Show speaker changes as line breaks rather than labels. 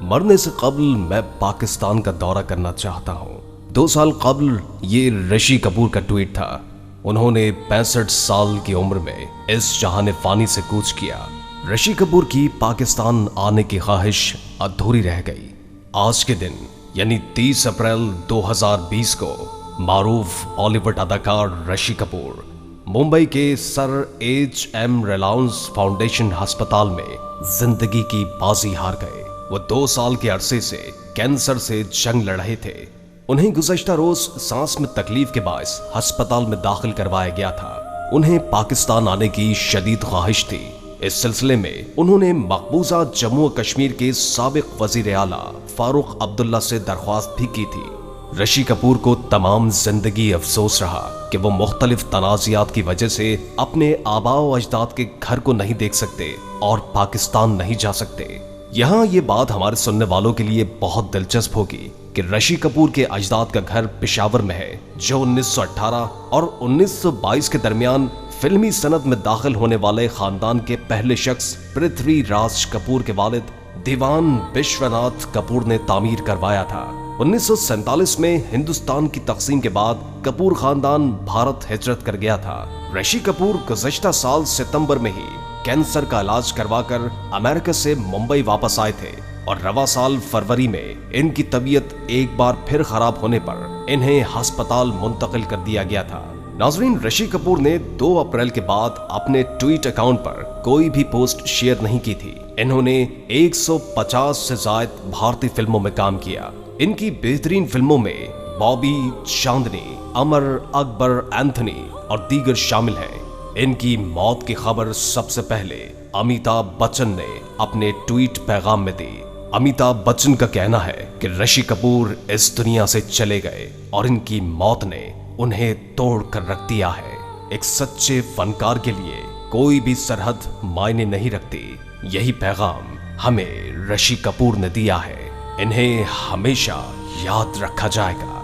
मरने से कबल मैं पाकिस्तान का दौरा करना चाहता हूँ। 2 साल कबल ये ऋषि कपूर का ट्वीट था। उन्होंने 65 साल की उम्र में इस जहाने फानी से कूच किया। ऋषि कपूर की पाकिस्तान आने की ख्वाहिश अधूरी रह गई। आज के दिन यानी 30 अप्रैल 2020 को मारूफ बॉलीवुड अदाकार ऋषि कपूर मुंबई के सर H.M. रिलायंस फाउंडेशन अस्पताल में जिंदगी की बाजी हार गए। वो 2 साल के अरसे से कैंसर से जंग लड़ रहे थे। उन्हें गुज़श्ता रोज सांस में तकलीफ के बायस अस्पताल में दाखिल करवाया गया था। उन्हें पाकिस्तान आने की शदीद ख्वाहिश थी। इस सिलसिले में उन्होंने मकबूजा जम्मू कश्मीर के साबिक वजीर आला फारूक अब्दुल्ला से दरख्वास्त भी की थी। ऋषि कपूर को तमाम जिंदगी अफसोस रहा कि वो मुख्तलिफ तनाज़ियात की वजह से अपने आबाओ अजदाद के घर को नहीं देख सकते और पाकिस्तान नहीं जा सकते। यहाँ ये बात हमारे सुनने वालों के लिए बहुत दिलचस्प होगी कि ऋषि कपूर के अजदाद का घर पेशावर में है, जो 1918 और 1922 के दरमियान फिल्मी सनत में दाखिल होने वाले खानदान के पहले शख्स पृथ्वी राज कपूर के वालिद दीवान विश्वनाथ कपूर ने तामीर करवाया था। 1947 में हिंदुस्तान की तकसीम के बाद कपूर खानदान भारत हिजरत कर गया था। ऋषि कपूर गुज़श्ता साल सितंबर में ही कैंसर का इलाज करवाकर अमेरिका से मुंबई वापस आए थे और रवा साल फरवरी में इनकी तबीयत एक बार फिर खराब होने पर इन्हें अस्पताल मुंतकिल कर दिया गया था। नाजरीन, ऋषि कपूर ने 2 अप्रैल के बाद अपने ट्वीट अकाउंट पर कोई भी पोस्ट शेयर नहीं की थी। इन्होंने 150 से ज्यादा भारतीय फिल्मों में काम किया। इनकी बेहतरीन फिल्मों में बॉबी, चांदनी, अमर, अकबर, एंथनी और दीगर शामिल हैं। इनकी मौत की खबर सबसे पहले अमिताभ बच्चन ने अपने ट्वीट पैगाम में दी। अमिताभ बच्चन का कहना है कि ऋषि कपूर इस दुनिया से चले गए और इनकी मौत ने उन्हें तोड़ कर रख दिया है। एक सच्चे फनकार के लिए कोई भी सरहद मायने नहीं रखती। यही पैगाम हमें ऋषि कपूर ने दिया है। इन्हें हमेशा याद रखा जाएगा।